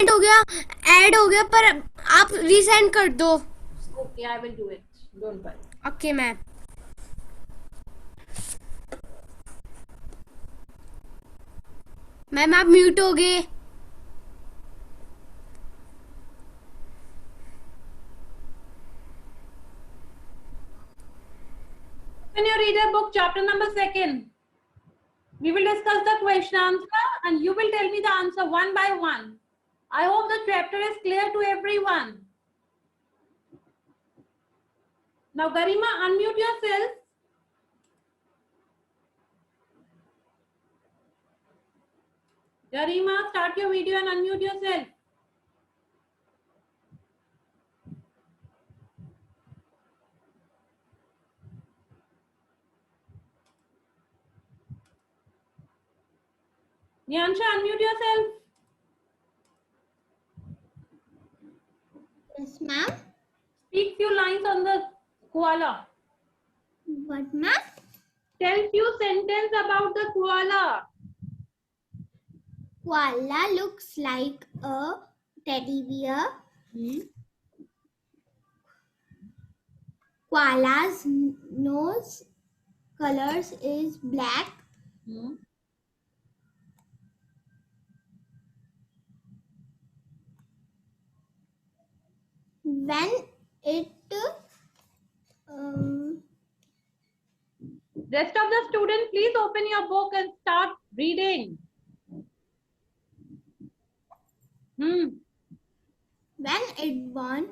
हो गया, ऐड हो गया, पर आप रीसेंड कर दो। Okay, I will do it. Don't worry. Okay ma'am. Ma'am आप म्यूट हो गए। Open your reader book, chapter number 2. We will discuss the question answer and you will tell me the answer one by one. I hope the chapter is clear to everyone. Now, Garima, unmute yourself. Garima, start your video and unmute yourself. Nyansha, unmute yourself. Yes, ma'am. Speak few lines on the koala. What, ma'am? Tell few sentences about the koala. Koala looks like a teddy bear. Koala's nose colors is black. When it Rest of the students, please open your book and start reading. when it born,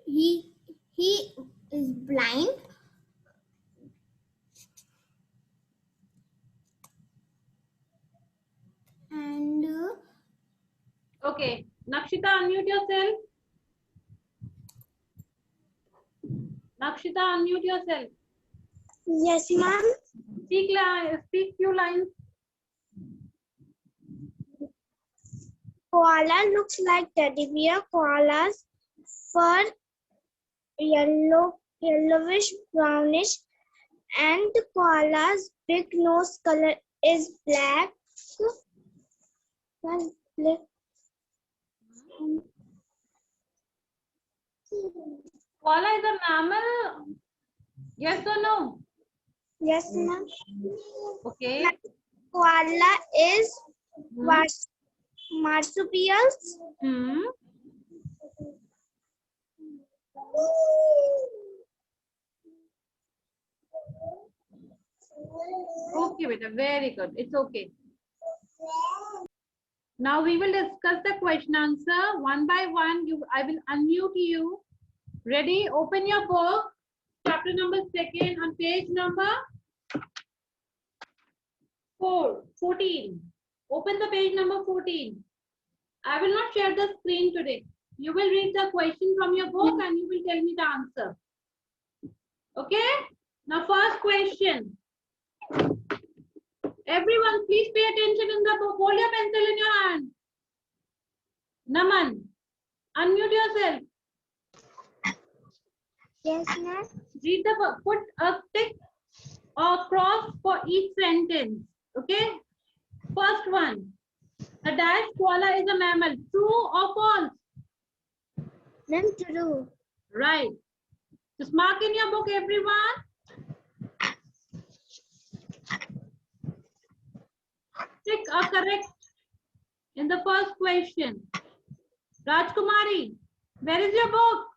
he is blind. And Okay, Nakshita, unmute yourself. Nakshita, unmute yourself. yes, ma'am. Speak few lines. Koala looks like teddy bear. Koala's fur yellowish brownish, and koala's big nose color is black. Koala is a mammal. Yes or no? Yes, ma'am. Okay. Koala is marsupials. Okay, beta. Very good. It's okay. Now we will discuss the question answer one by one. I will unmute you. Ready? Open your book. Chapter number 2 on page number 14. Open the page number 14. I will not share the screen today. You will read the question from your book and you will tell me the answer. Okay? Now first question. Everyone, please pay attention in the book. Hold your pencil in your hand. Naman, unmute yourself. Yes, ma'am. Read the book. Put a tick or cross for each sentence. Okay? First one. The dash koala is a mammal. True or false? Ma'am, true. Right. Just mark in your book, everyone. Tick a correct in the first question. Rajkumari, where is your book?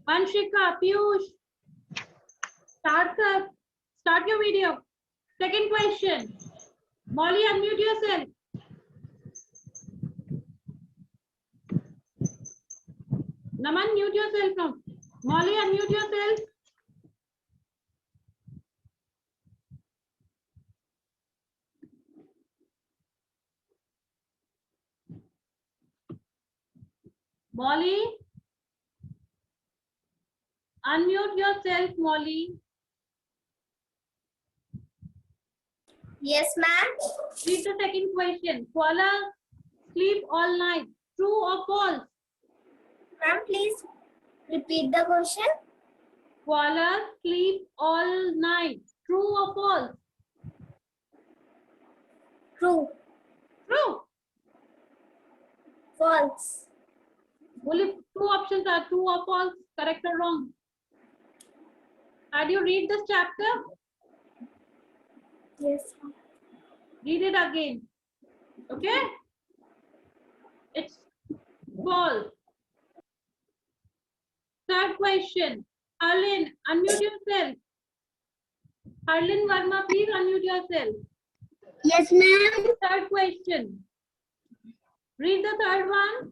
Vanshika, Piyush, start your video. Second question. Molly, unmute yourself. Naman, mute yourself now. Molly, unmute yourself. Molly, unmute yourself, Molly. Yes, ma'am. Read the second question. Koala sleep all night. True or false? Ma'am, please repeat the question. Koala sleep all night. True or false? True. True. False. Only two options are true or false, correct or wrong. Had you read this chapter? Yes. Read it again. Okay? It's false. Third question. Harlin, unmute yourself. Harlin Verma, please unmute yourself. Yes, ma'am. Third question. Read the third one.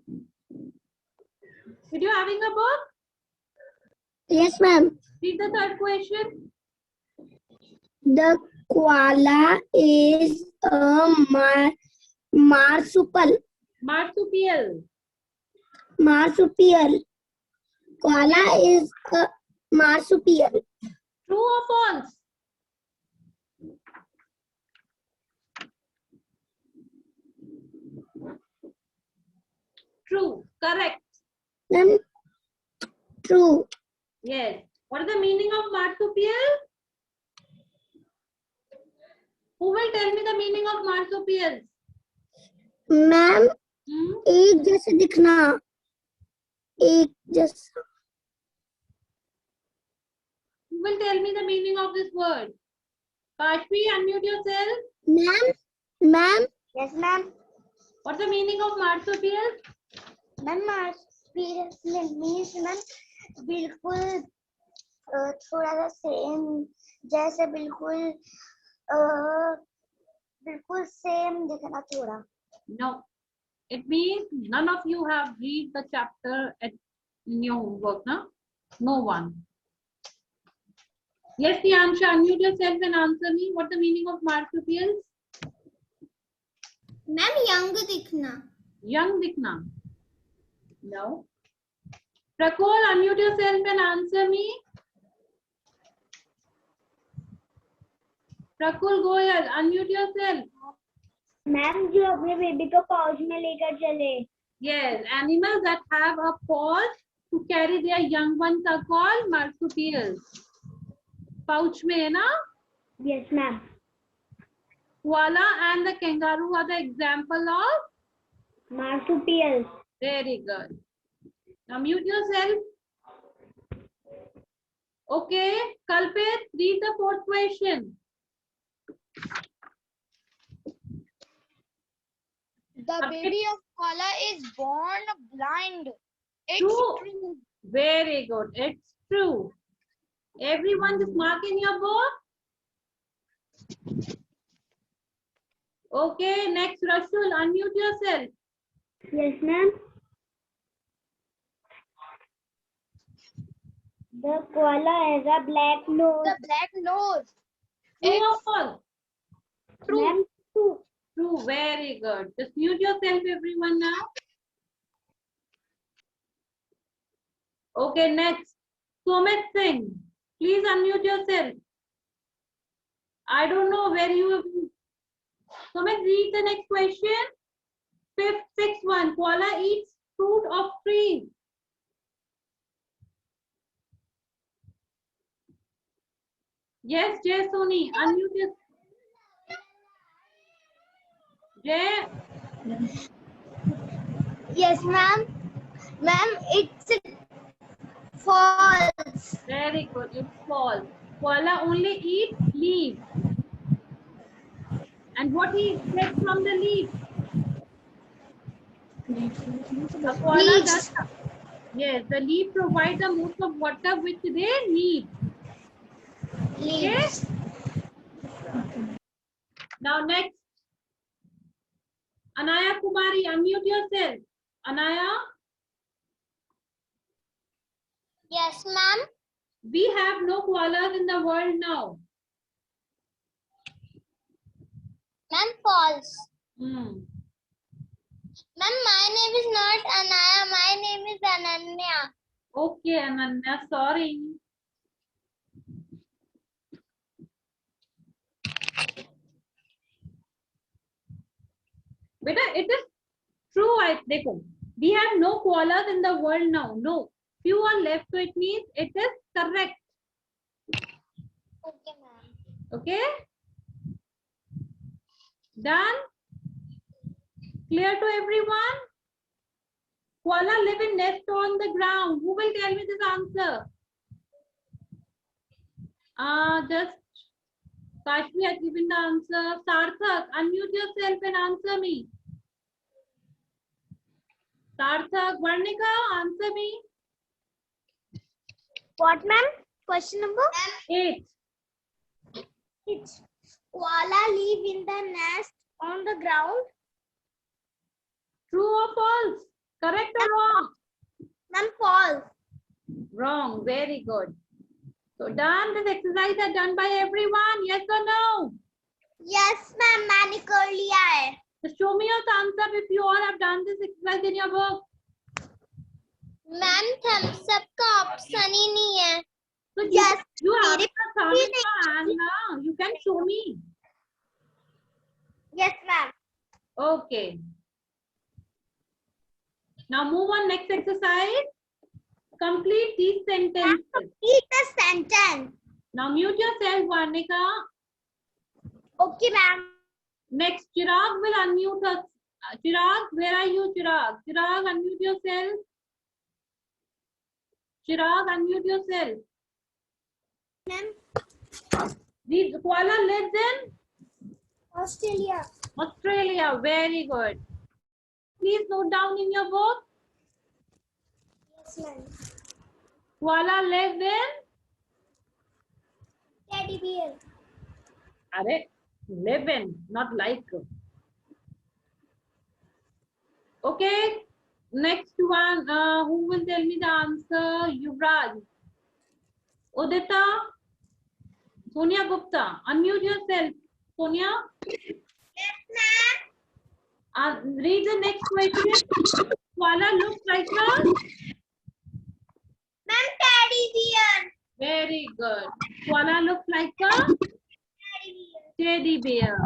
Did you having a book? Yes, ma'am. Read the third question. The koala is a marsupial. Marsupial. Marsupial. Koala is a marsupial. True or false? True. Correct. Ma'am, true. Yes. What is the meaning of marsupial? Who will tell me the meaning of marsupials? Ma'am Hmm? एक जैसे दिखना, एक जैसा. Who will tell me the meaning of this word? Kashmi, unmute yourself. Ma'am. Yes, ma'am. What's the meaning of marsupial? Ma'am marsupial means ma'am बिल्कुल थोड़ा सा same जैसे बिल्कुल सेम दिखना थोड़ा. No. It means none of you have read the chapter at in your homework, no? No one. Yes, Yansha, unmute yourself and answer me. What's the meaning of marsupials? Ma'am young दिखना. Young dikhna. No. Prakol, unmute yourself and answer me. Prakul Goyal, unmute yourself. Ma'am जो अपने baby को pouch में लेकर चले. Yes, animals that have a pouch to carry their young ones are called marsupials. Pouch में है ना? Yes, ma'am. Koala and the kangaroo are the example of. Marsupials. Very good. Now mute yourself. Okay, Kalpit, read the fourth question. The baby of koala is born blind. It's True. true. Very good. It's true. Everyone just mark in your book. Okay, next Rashul, unmute yourself. Yes, ma'am. The koala has a black nose. The black nose. True or false? True. Ma'am, true. True. Very good. Just mute yourself, everyone now. Okay, next. Sumit Singh, please unmute yourself. I don't know where you have. Sumit, read the next question. Sixth one. Koala eats fruit of trees. Yes, Jay Soni, unmute yourself. Jay, Yes, ma'am. Ma'am, it's false. very good. It's false. Koala only eats leaves. And what he gets from the leaf? A koala Leaves. does. Yes, the leaf provide the most of water which they need. Leaves. Now next. Anaya Kumari, unmute yourself. Anaya, Yes, ma'am. we have no koalas in the world now. Ma'am, false. Hmm. Ma'am, my name is not Anaya. My name is Ananya. Okay, Ananya, sorry. Beta, it is true. Dekho, we have no koalas in the world now. No, few are left, so it means it is correct. Okay, ma'am. Okay? Done? Clear to everyone? Koala live in nest on the ground. Who will tell me this answer? Just Kashmi has given the answer. Sarthak, unmute yourself and answer me. Sarthak, Varnika, answer me. What, ma'am? Question number 8. 8. Koala live in the nest on the ground. True or false? Correct or wrong? Ma'am, false. Wrong. Very good. So done. This exercise is done by everyone. Yes or no? Yes, ma'am. मैंने कर लिया है. So show me your thumbs up if you all have done this exercise in your book. Ma'am thumbs up का option ही नहीं है. So Yes, you have मेरे the thumb in your hand now. You can show me. Yes, ma'am. Okay. Now move on next exercise. Complete these sentences. Complete the sentence. Now mute yourself, Varnika. Okay, ma'am. Next, Chirag will unmute us. Chirag, where are you, Chirag? Chirag, unmute yourself. Chirag, unmute yourself. Ma'am. The koala lives in Australia. Australia. Very good. Please note down in your book. Yes, ma'am. Koala lives in. Teddy bear. Are live in, not like. Okay. Next one. Who will tell me the answer? Yuvraj. Udita. Sonia Gupta. Unmute yourself. Sonia. Yes, ma'am. Read the next question. Koala looks like a. Ma'am, teddy bear. Very good. Koala looks like a teddy bear.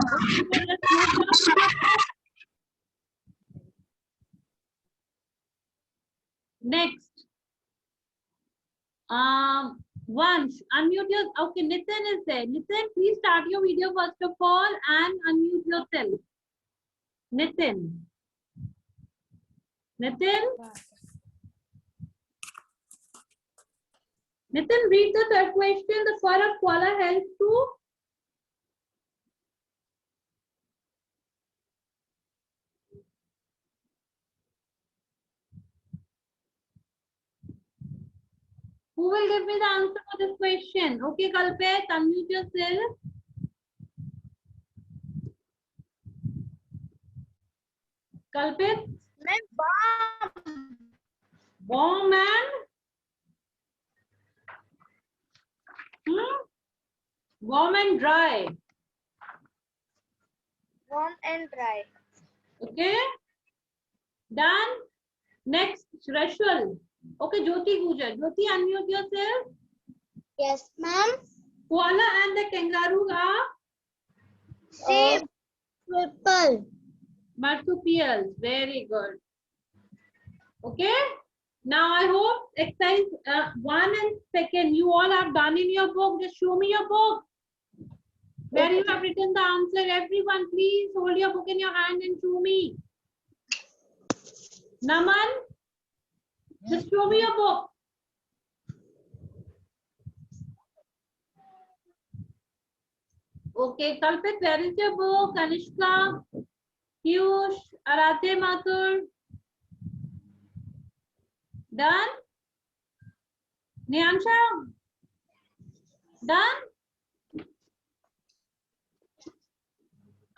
Okay, let's move on. Next. Once unmute your. Okay, Nitin is there. Nitin, please start your video first of all and unmute yourself. Nitin. Nitin. Nitin, read the third question. The fur of koala helps to. Who will give me the answer for this question? Okay, Kalpit, unmute yourself. Kalpit, Ma'am, warm and warm and dry. warm and dry. Okay, done. Next, Rashul. Okay, Jyoti Gujar. Jyoti, unmute yourself. Yes, ma'am. Koala and the kangaroo are Same. Purple. marsupials. Very good. Okay. Now I hope exercise 1 and 2 you all have done in your book. Just show me your book where you have written the answer. Everyone, please hold your book in your hand and show me. Naman, just show me your book. Okay, Kalpit, where is your book? Kanishka, Piyush, Aradhya Mathur. Done? Nyansha? Done?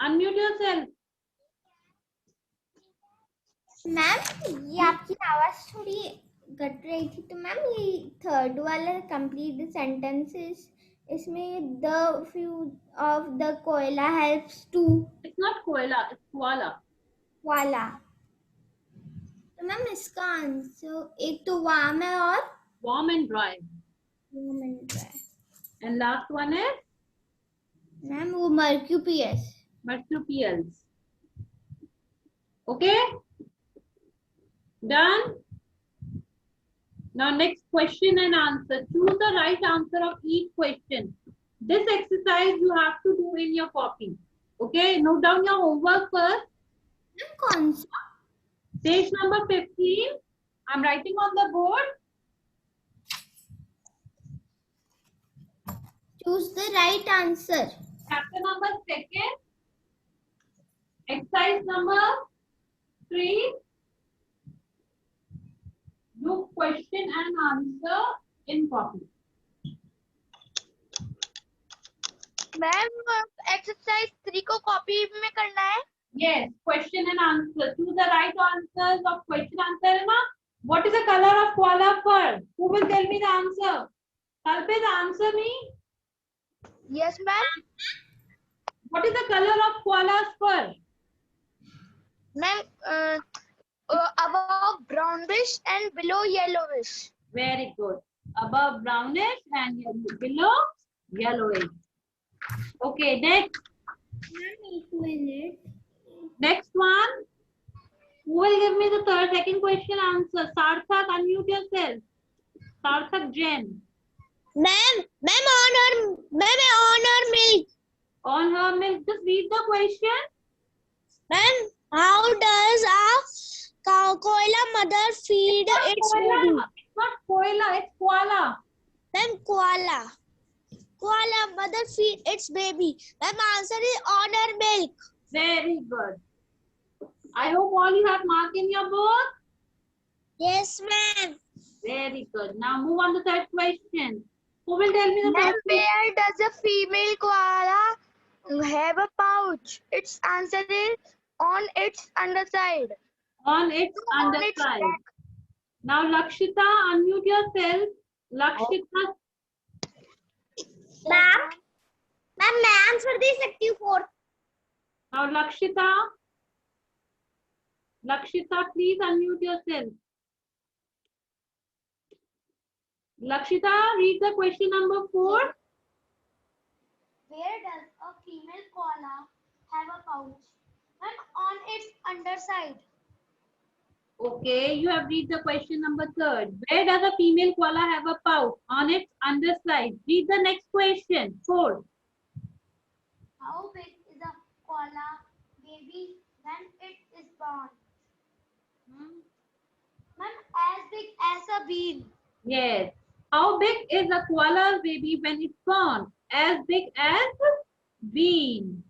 Unmute yourself. Ma'am ये आपकी आवाज थोड़ी cut रही थी तो ma'am ये third वाला complete sentences इसमें the few of the koala helps to It's not koala, it's koala. वाला तो मैम इसका आंसर एक तो वार्म है और Warm and dry. warm and dry. And last one is ma'am वो मर्क्यूपियस marsupials. Okay? Done? Now next question and answer. Choose the right answer of each question. This exercise you have to do in your copy. Okay? Note down your homework first. कौन सा? Page number 15. I'm writing on the board. Choose the right answer. Chapter number 2. Exercise number 3. Do question and answer in copy. Ma'am exercise 3 को copy में करना है. Yes, question and answer. Choose the right answers of question answer. Na? What is the color of koala fur? Who will tell me the answer? Kalpit, answer me. Yes ma'am. What is the color of koala's fur? Ma'am above brownish and below yellowish. Very good. Above brownish and below yellowish. Okay, next. Ma'am, 1 minute. Next one. Who will give me the second question answer? Sarthak, unmute yourself. Sarthak Jain. Ma'am on her milk. On her milk. Just read the question. Ma'am, how does a koala mother feed its baby? It's not koala, it's koala. Ma'am, koala mother feed its baby. Ma'am, answer is on her milk. Very good. I hope all you have marked in your book. Yes, ma'am. Very good. Now move on to third question. Who will tell me the ma'am first question? where does a female koala have a pouch? Its answer is on its underside. On its underside. Now Lakshita, unmute yourself. Lakshita, ma'am मैं answer दे सकती हूँ 4. now Lakshita, please unmute yourself. Lakshita, read the question number 4. Where does a female koala have a pouch? And on its underside. Okay, you have read the question number 3. Where does a female koala have a pouch? On its underside. Read the next question. 4. How big is a koala baby when it is born? Ma'am, as big as a bean. Yes. How big is a koala's baby when it's born? As big as bean.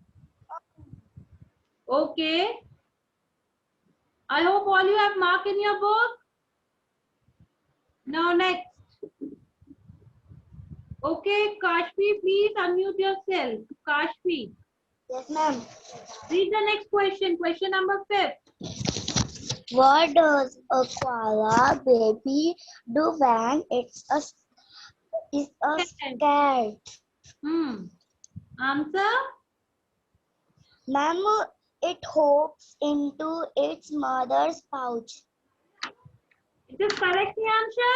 Okay. I hope all you have marked in your book. Now next. Okay, Kashvi, please unmute yourself. Kashvi. Yes, ma'am. Read the next question. Question number 5. What does a koala baby do when it's scared? Answer? Ma'am, it hops into its mother's pouch. It is correct, Nyansha?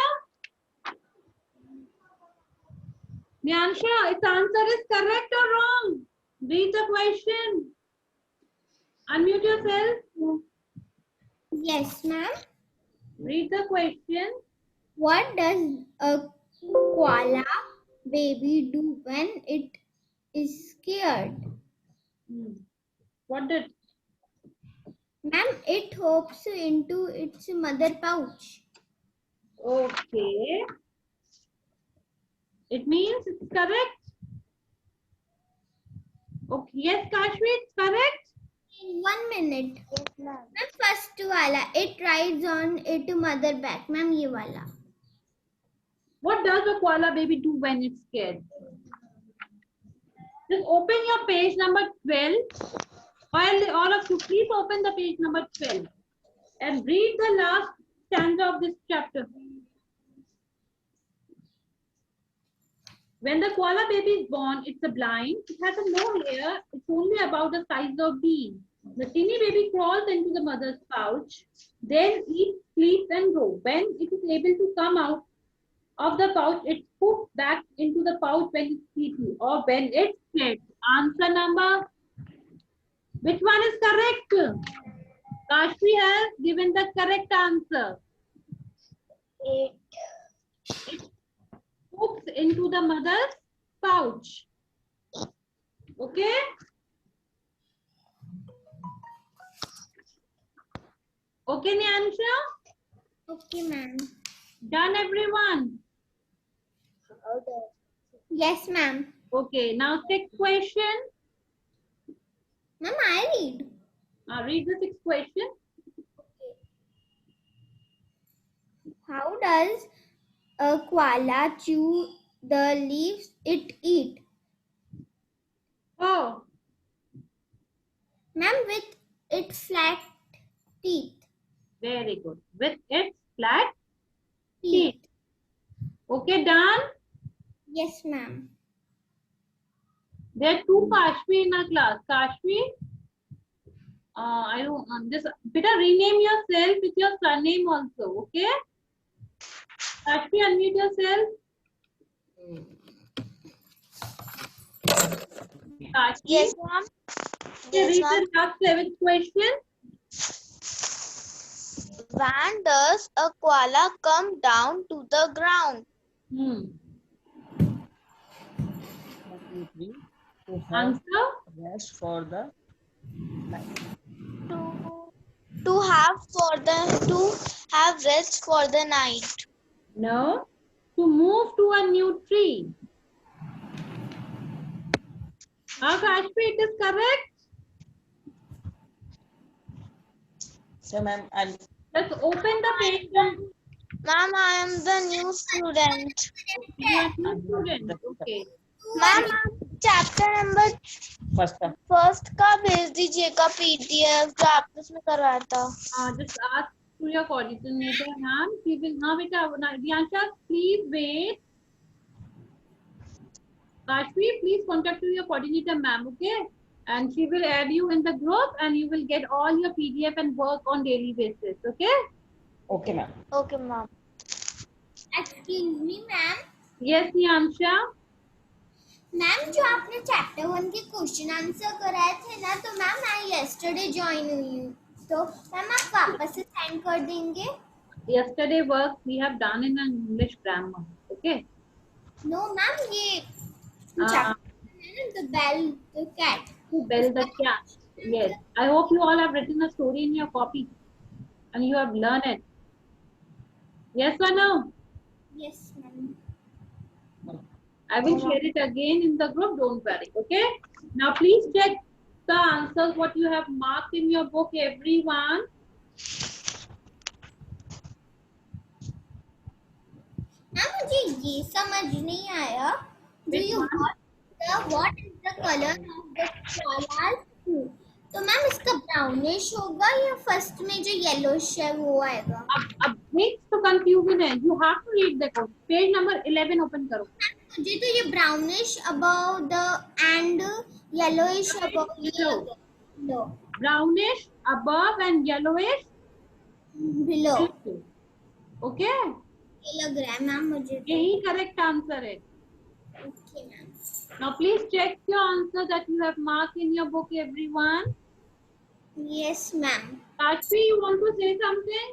Nyansha, its answer is correct or wrong? Read the question. Unmute yourself. Yes, ma'am. Read the question. What does a koala baby do when it is scared? What did? Ma'am, it hops into its mother pouch. Okay. It means it's correct. Okay. Yes, Kashvi, it's correct. In 1 minute. Yes, ma'am. Ma'am, first wala, it rides on its mother back. Ma'am, ye wala. What does a koala baby do when it's scared? Just open your page number 12. All of you, please open the page number 12 and read the last stanza of this chapter. When the koala baby is born, it's a blind. It has no hair. It's only about the size of bean. The teeny baby crawls into the mother's pouch, then eats, sleeps, and grows. When it is able to come out of the pouch, it scoops back into the pouch when it's sleepy or when it's scared. Answer number. Which one is correct? Kashvi has given the correct answer. It scoops into the mother's pouch. Okay? Okay, Nyansha? Okay, ma'am. Done, everyone? How does Yes, ma'am. Okay, now sixth question. Ma'am, I read. Read the sixth question. How does a koala chew the leaves it eat? Oh, Ma'am, with its flat teeth. very good. With its flat teeth. Teeth. Okay, done? Yes, ma'am. There are two Kashvi in our class. Kashvi, I don't just better rename yourself with your surname also. Okay? Kashvi, unmute yourself. Kashvi, Yes, ma'am. okay, Yes, read ma'am. the last seventh question. When does a koala come down to the ground? To have Answer? rest for the night. To have rest for the night. No. To move to a new tree. Kashvi, it is correct. So, ma'am, I'll Let's open the page. Ma'am, I am the new student. You are new student. Okay. Ma'am chapter number first up. First का भेज दीजिएगा PDF जो आपने उसमें करवाया था. Just ask to your coordinator, ma'am. She will. हाँ बेटा, Diyansha, please wait. Kashvi, please contact to your coordinator, ma'am. Okay, and she will add you in the group, and you will get all your PDF and work on daily basis. Okay? Okay, ma'am. Okay ma'am. Excuse me, ma'am. Yes, Diyansha. Ma'am जो आपने chapter 1 के question answer कराए थे ना, तो ma'am मैं yesterday join हुई हूँ, तो मैम आप वापस से सेंड कर देंगे? Yesterday work we have done in English grammar. Okay. No ma'am, ये Uh, चैप्टर है ना, the bell the cat. to bell the cat. Yes. I hope you all have written a story in your copy, and you have learned it. Yes or no? Yes, ma'am. I will share it again in the group. Don't worry. Okay. Now please check the answers what you have marked in your book, everyone. Ma'am मुझे ये समझ नहीं आया. Do you what is the color of the koala's food? तो ma'am इसका brownish होगा या first में जो येलोइश है वो आएगा? अब next तो confusion है. You have to read the code. Page number 11 open करो. मुझे तो ये brownish above the and yellowish above Below. below. Brownish above and yellowish Below. below. Okay. ये लग रहा है मैम मुझे. यही correct answer है. Okay ma'am. Now please check your answer that you have marked in your book, everyone. Yes ma'am. Kashvi, you want to say something?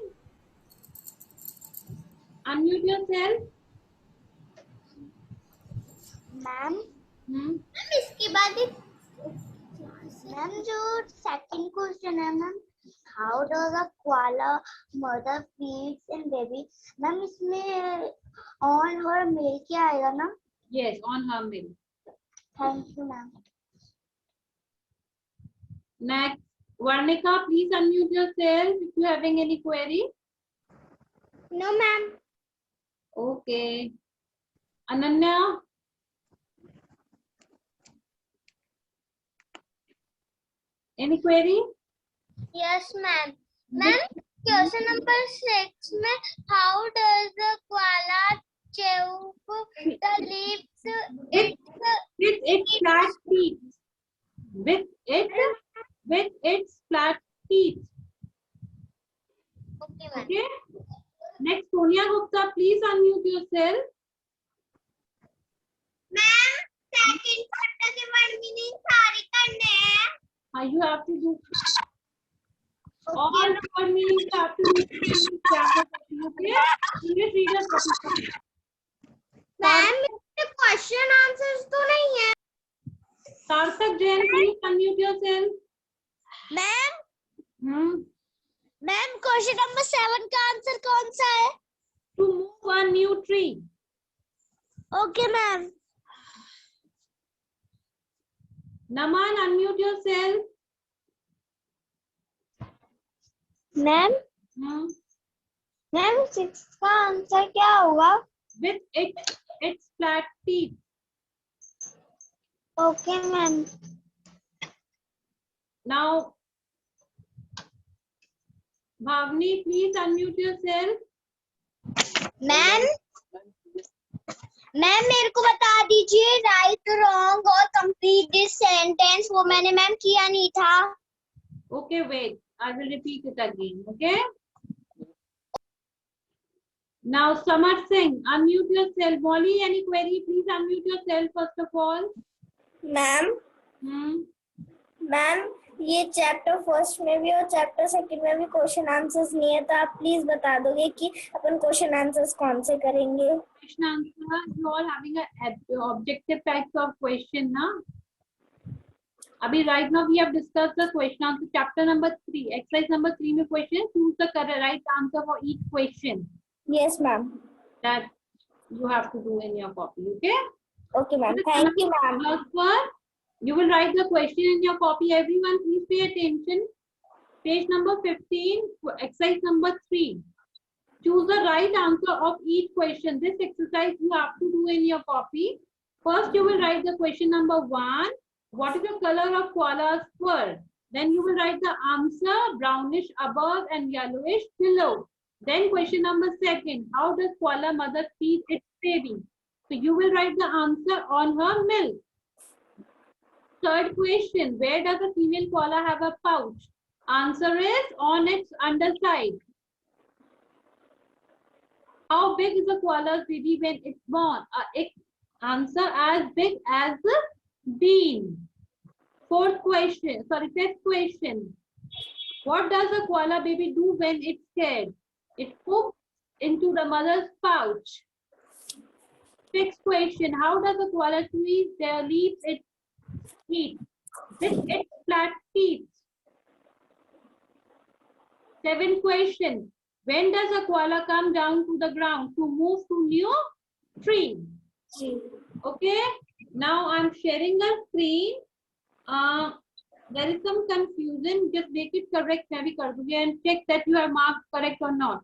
Unmute yourself. Ma'am ma'am इसके बाद एक मैम जो second question है ma'am, how does a koala mother feeds in baby, ma'am इसमें on her mail क्या आएगा ना? Yes, on her mail. Thank you ma'am. Next, Varnika, please unmute yourself if you are having any query. No ma'am. Okay. Ananya, any query? Yes ma'am. Ma'am question number 6 में how does the koala chew the leaves? With its flat teeth. With its flat teeth. Okay ma'am. Okay. Next, Sonia Gupta, please unmute yourself. Ma'am second chapter के word meaning सारे करने हैं. You have to do all word meanings have to be okay. English reader copy. Ma'am मेरे question answers तो नहीं है. Sarthak Jain, please unmute yourself. Ma'am ma'am question number 7 का answer कौन सा है? To move a new tree. Okay ma'am. Naman, unmute yourself. Ma'am Hmm. Ma'am 6 का answer क्या होगा? With its flat teeth. Okay ma'am. Now, Bhavni, please unmute yourself. Ma'am ma'am मेरे को बता दीजिए राइट रॉन्ग और कंप्लीट दिस सेंटेंस. वो मैंने मैम किया नहीं था. Okay, wait. I will repeat it again. Okay. Now, Samar Singh, unmute yourself. Molly, any query? Please unmute yourself first of all. Ma'am Hmm. Ma'am ये chapter first में भी और chapter second में भी क्वेश्चन आंसर्स नहीं है, तो आप प्लीज बता दोगे कि अपन क्वेश्चन आंसर्स कौन से करेंगे? Question answer. You all having a objective types of question, na? Abhi right now we have discussed the question answer chapter number 3, exercise number 3 में question. Choose the correct right answer for each question yes ma'am. that you have to do in your copy. Okay. Okay ma'am. Thank you ma'am. First one, you will write the question in your copy. Everyone, please pay attention. Page number 15, exercise number 3. Choose the right answer of each question. This exercise you have to do in your copy. First, you will write the question number 1. What is the color of koala's fur? Then you will write the answer, brownish above and yellowish below. Then question number 2. How does koala mother feed its baby? So you will write the answer on her milk. Third question, where does a female koala have a pouch? Answer is on its underside. How big is a koala's baby when it's born? Answer as big as the bean. Fifth question. What does a koala baby do when it's scared? It poops into the mother's pouch. Sixth question. How does a koala squeeze their leaves it eats? With its flat teeth. Seventh question. When does a koala come down to the ground to move to new tree? Okay. Now I'm sharing a screen. There is some confusion. Just make it correct. Maybe and check that you have marked correct or not.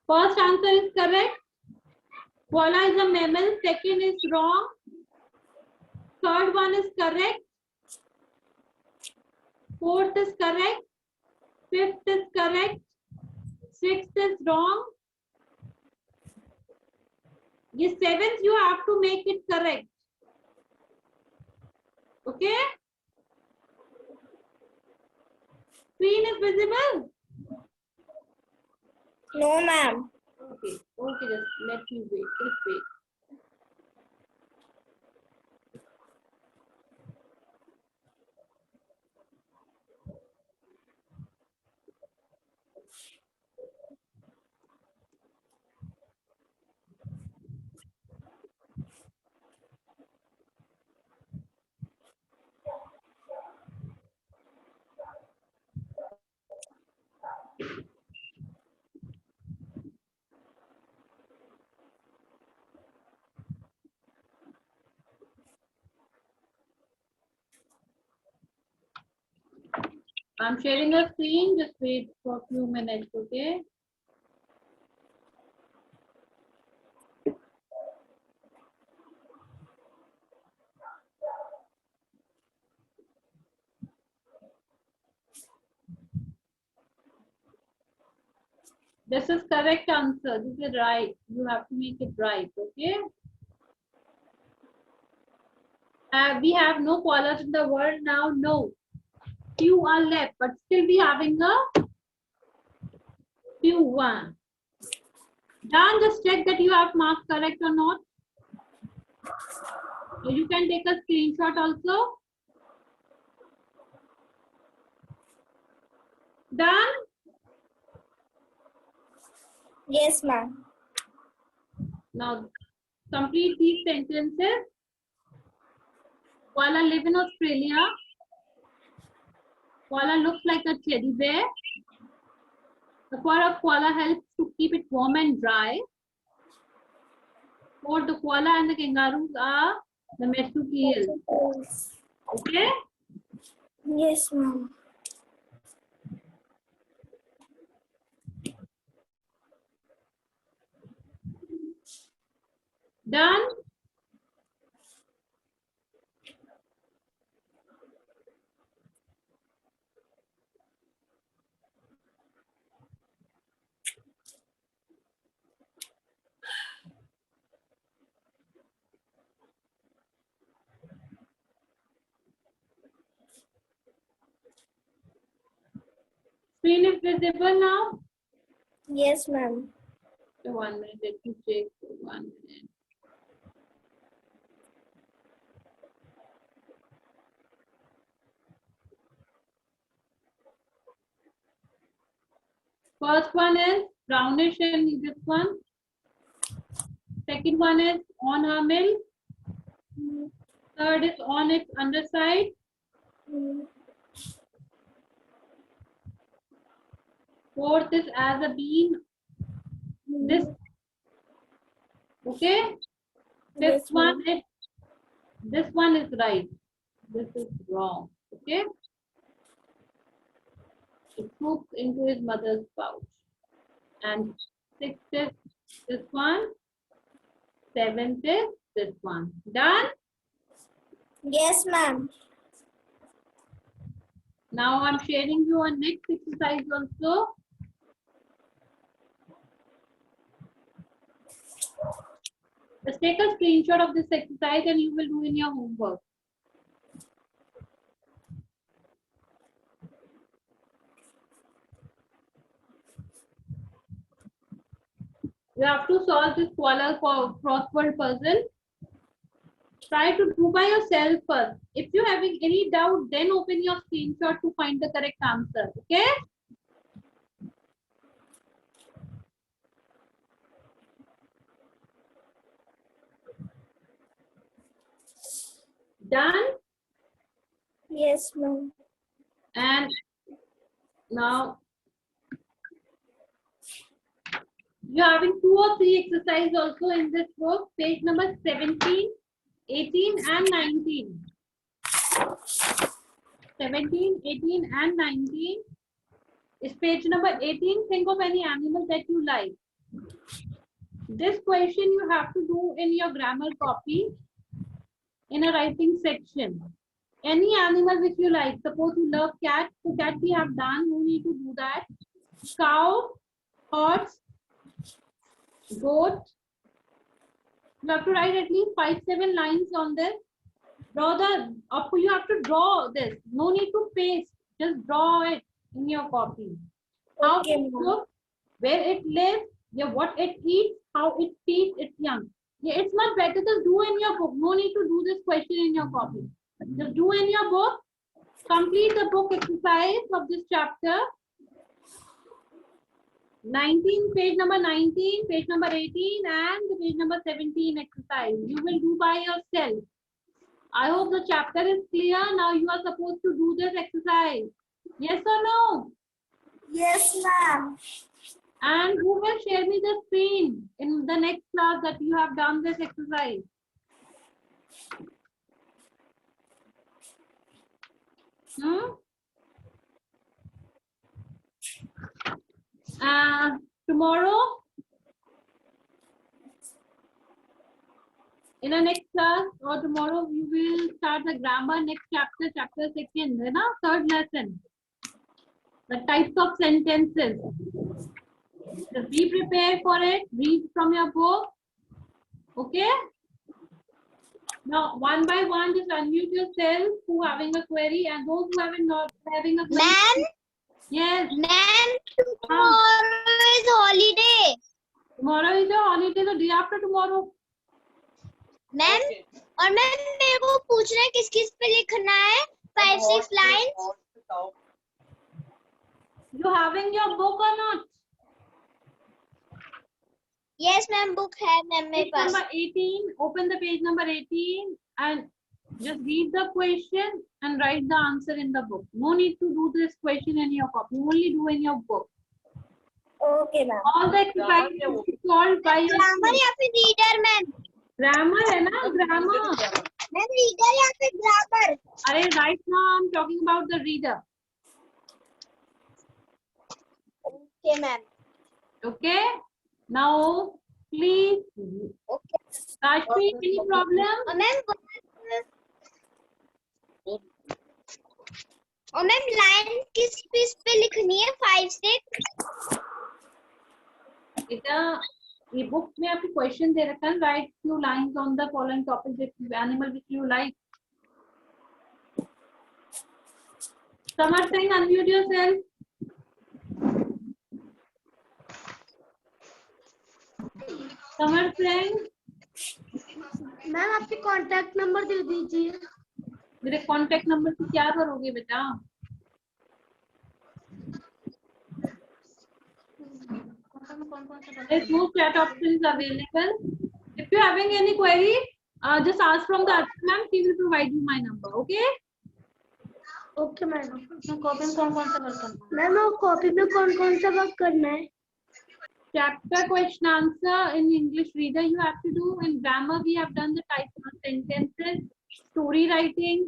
First answer is correct. Koala is a mammal. Second is wrong. Third one is correct. Fourth is correct. Fifth is correct. Sixth is wrong. The seventh you have to make it correct. Okay? Screen is visible? No ma'am. Okay, just let me wait. Just wait. I'm sharing a screen. Just wait for a few minutes, okay? This is correct answer. This is right. You have to make it right, okay? We have no koalas in the world now. No. Few are left, but still we having a few one. Dan, just check that you have marked correct or not. So you can take a screenshot also. Done? Yes, ma'am. Now complete these sentences. Koala live in Australia. Koala looks like a teddy bear. The fur of koala helps to keep it warm and dry. Both the koala and the kangaroos are the marsupials. Okay? Yes, ma'am. Done? Screen is visible now? Yes, ma'am. So 1 minute, let me check. 1 minute. First one is brownish and this one. Second one is on her mill. Third is on its underside. Fourth is as a bean. This. Okay. Fifth one is, this one is right. This is wrong. Okay. It poops into his mother's pouch. And sixth is this one. Seventh is this one. Done? Yes, ma'am. Now I'm sharing you a next exercise also. Just take a screenshot of this exercise and you will do in your homework. You have to solve this koala crossword puzzle. Try to do by yourself first. If you're having any doubt, then open your screenshot to find the correct answer. Okay? Done? Yes, ma'am. And now you're having 2 or 3 exercises also in this book, page number 17, 18 and 19. 17, 18 and 19 is page number 18. Think of any animal that you like. This question you have to do in your grammar copy in a writing section. Any animal which you like. Suppose you love cat, so cat we have done. You need to do that. Cow, horse, goat. You have to write at least 5-7 lines on this. Draw the, you have to draw this. No need to paste. Just draw it in your copy. How Okay, it looks, where it lives, yeah, what it eats, how it feeds its young. Yeah, it's much better to do in your book. No need to do this question in your copy. Just do in your book. Complete the book exercise of this chapter. 19, page number 19, page number 18 and page number 17 exercise. You will do by yourself. I hope the chapter is clear. Now you are supposed to do this exercise. Yes or no? Yes, ma'am. And who will share me the screen in the next class that you have done this exercise? Tomorrow, in the next class or tomorrow, we will start the grammar next chapter, chapter 2nd, third lesson. The types of sentences. Just be prepared for it. Read from your book. Okay? Now, one by one, just unmute yourself who having a query and those who haven't not having a query. Ma'am? Yes. Ma'am, tomorrow is holiday. Tomorrow is a holiday, the day after tomorrow. Ma'am और ma'am मेरे को पूछना है किस किस पे लिखना है 5-6 lines You having your book or not? Yes, ma'am. Book है मैम मेरे Page pass. number 18. Open the page number 18 and just read the question and write the answer in the book. No need to do this question in your copy. Only do in your book. Okay, ma'am. All the exercises is solved by your Grammar या फिर reader, ma'am? grammar है ना grammar. Ma'am, reader या फिर grammar? अरे right now I'm talking about the reader. Okay, ma'am. Okay. Now please. Okay. Kashmi, any problem? Ma'am, और ma'am line किस piece पे लिखनी है 5 से? बेटा ये बुक में आपको क्वेश्चन दे रखा है. Right few lines on the following topic that animal which you like. Samar Singh, unmute yourself. Samar Singh, ma'am आपके कांटेक्ट नंबर दे दीजिए. मेरे कांटेक्ट नंबर से क्या करोगे बेटा? There's no chat options available. If you're having any query, just ask from the Archana ma'am. She will provide you my number. Okay? Okay madam. Copy में कौन कौन सा वर्क करना है? मैम और कॉपी में कौन कौन सा वर्क करना है? Chapter question answer in English reader you have to do. In grammar we have done the type of sentences, story writing,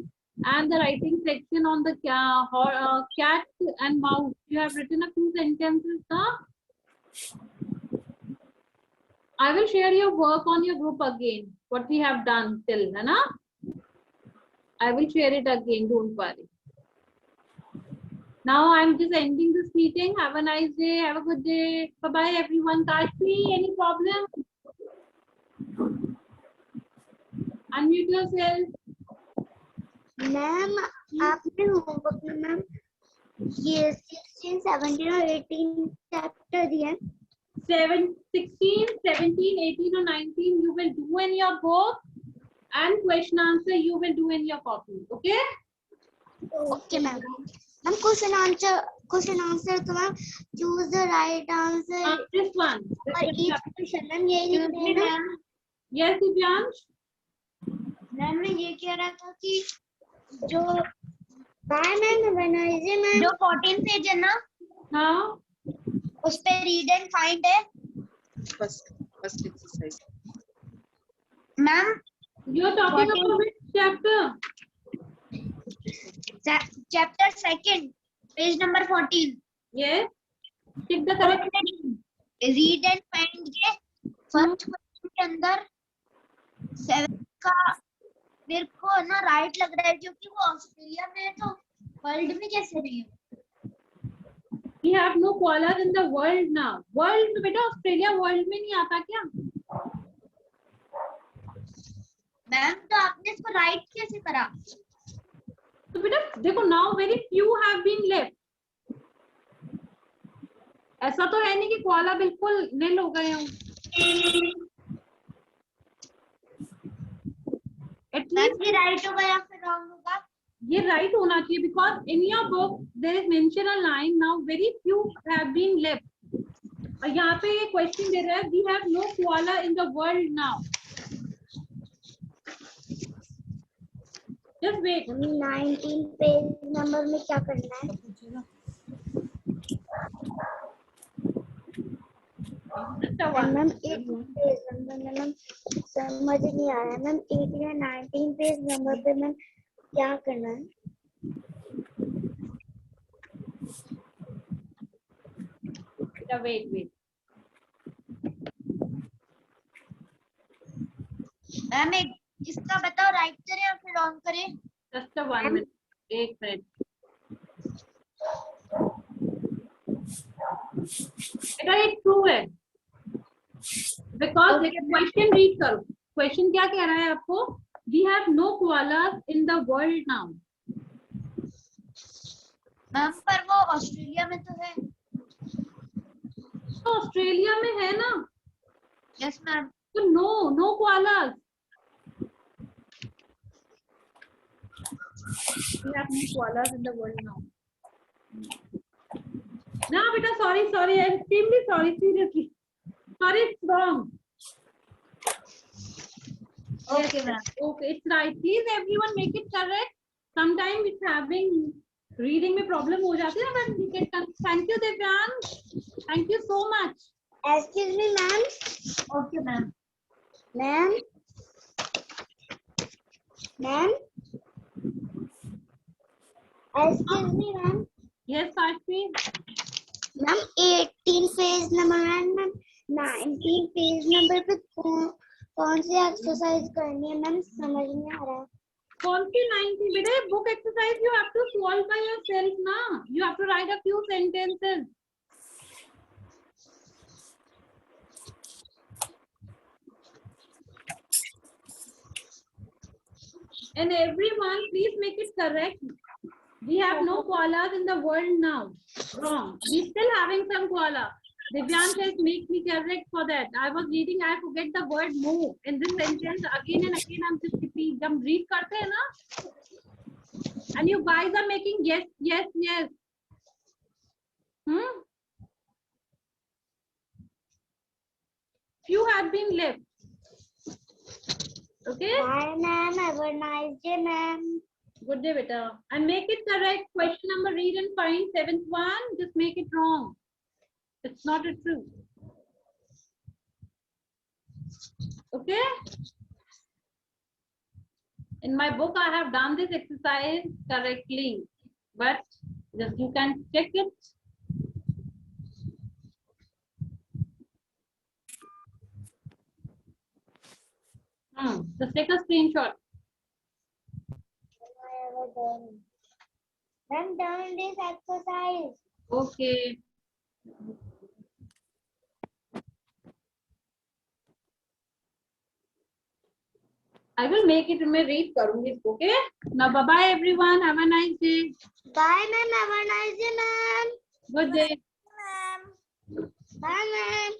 and the writing section on the cat and mouse. You have written a few sentences. I will share your work on your group again. What we have done till, है ना? I will share it again. Don't worry. Now I'm just ending this meeting. Have a nice day. Have a good day. Bye bye everyone. Kashmi, any problem? Unmute yourself. Ma'am आपने homework में ma'am ये 16, 17 और 18 chapter दिए हैं. 16, 17, 18 or 19 you will do in your book, and question answer you will do in your copy. Okay? Okay ma'am. Ma'am question answer तो ma'am choose the right answer This one. और each question ma'am यही लिखना है ना. Yes, Divyansh. Ma'am मैं ये कह रहा था कि जो मैम वेनाइजे मैम जो 14 पेज है ना हाँ. उस पे रीड एंड फाइंड है. First exercise. Ma'am You are talking about which chapter? Chapter 2 page number 14. Yes. Check the correct. Read and find के फर्स्ट क्वेश्चन के अंदर 7 का मेरे को ना राइट लग रहा है क्योंकि वो ऑस्ट्रेलिया में है तो वर्ल्ड में कैसे नहीं है. We have no koalas in the world now. World में बेटा ऑस्ट्रेलिया वर्ल्ड में नहीं आता क्या? मैम तो आपने इसको राइट कैसे करा? तो बेटा देखो now very few have been left. ऐसा तो है नहीं कि कोआला बिल्कुल नील हो गए हों. At least ये राइट होगा या फिर रॉन्ग होगा? ये राइट होना चाहिए because in your book there is mention a line now very few have been left. और यहाँ पे ये क्वेश्चन दे रहा है we have no koala in the world now. Just wait. 19 page number में क्या करना है? Just a one. Ma'am 18 page number में मैम समझ नहीं आ रहा है मैम. 18 या 19 पेज नंबर पे मैम क्या करना है? Wait. मैम एक इसका बताओ राइट करें या फिर रॉन्ग करें? Just a 1 minute. एक मिनट. बेटा ये ट्रू है because क्वेश्चन रीड करो. क्वेश्चन क्या कह रहा है आपको? We have no koalas in the world now. Ma'am पर वो ऑस्ट्रेलिया में तो है. तो ऑस्ट्रेलिया में है ना. Yes ma'am. तो no koalas. We have no koalas in the world now. ना बेटा sorry I'm extremely sorry seriously. Sorry, it's wrong. Okay, Yes, okay, it's right. Please, everyone, make it correct. Sometimes it's having reading में problem हो जाती है ना, but we can. Thank you, Devyan. Thank you so much. Excuse me, ma'am. Okay, ma'am. Ma'am. Ma'am. Excuse me, ma'am. Yes, Sakshi. Ma'am, 18 page number ma'am 19 page number पे कौन सी exercise करनी है ma'am, समझ नहीं आ रहा है. कौन सी 90 बेटे book exercise you have to solve by yourself ना. You have to write a few sentences. And everyone, please make it correct. We have no koalas in the world now. Wrong. We still having some koala. Divyan says make me correct for that. I was reading, I forget the word move. In this sentence, again and again, I'm just repeat. जब read करते हैं ना, and you guys are making yes, yes, yes. Few have been left. Okay. Bye ma'am, have a nice day ma'am. Good day, beta. And make it correct. Question number, read and find. 7th one. Just make it wrong. It's not a true. Okay. In my book, I have done this exercise correctly, but just you can check it. Just take a screenshot. I'm done this exercise. Okay. I will make it. मैं read करूँगी इसको. Okay. Now bye bye everyone. Have a nice day. Bye ma'am, have a nice day ma'am. Good day. Ma'am. Bye ma'am.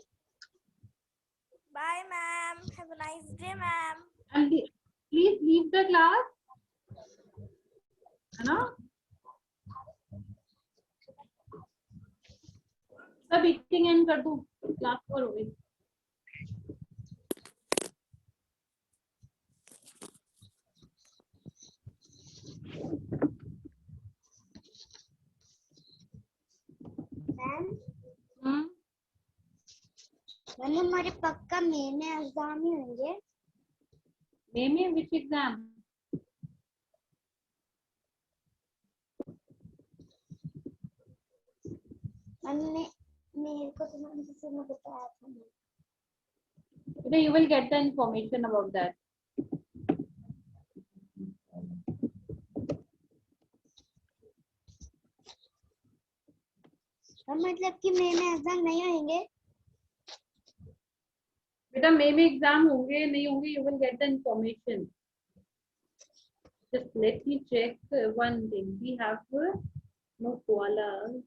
Bye, ma'am. Have a nice day, ma'am. And please leave the class. है ना? सब meeting and कर दूं. Class पर हो गई. Ma'am ma'am हमारे पक्का मई में एग्जाम ही होंगे. May में which exam? मैंने मेरे को तो मैम किसी ने बताया था. Today you will get the information about that. मतलब कि मई में एग्जाम नहीं होंगे. बेटा मई में एग्जाम होंगे नहीं होंगे, you will get the information. Just let me check one thing. We have no koala.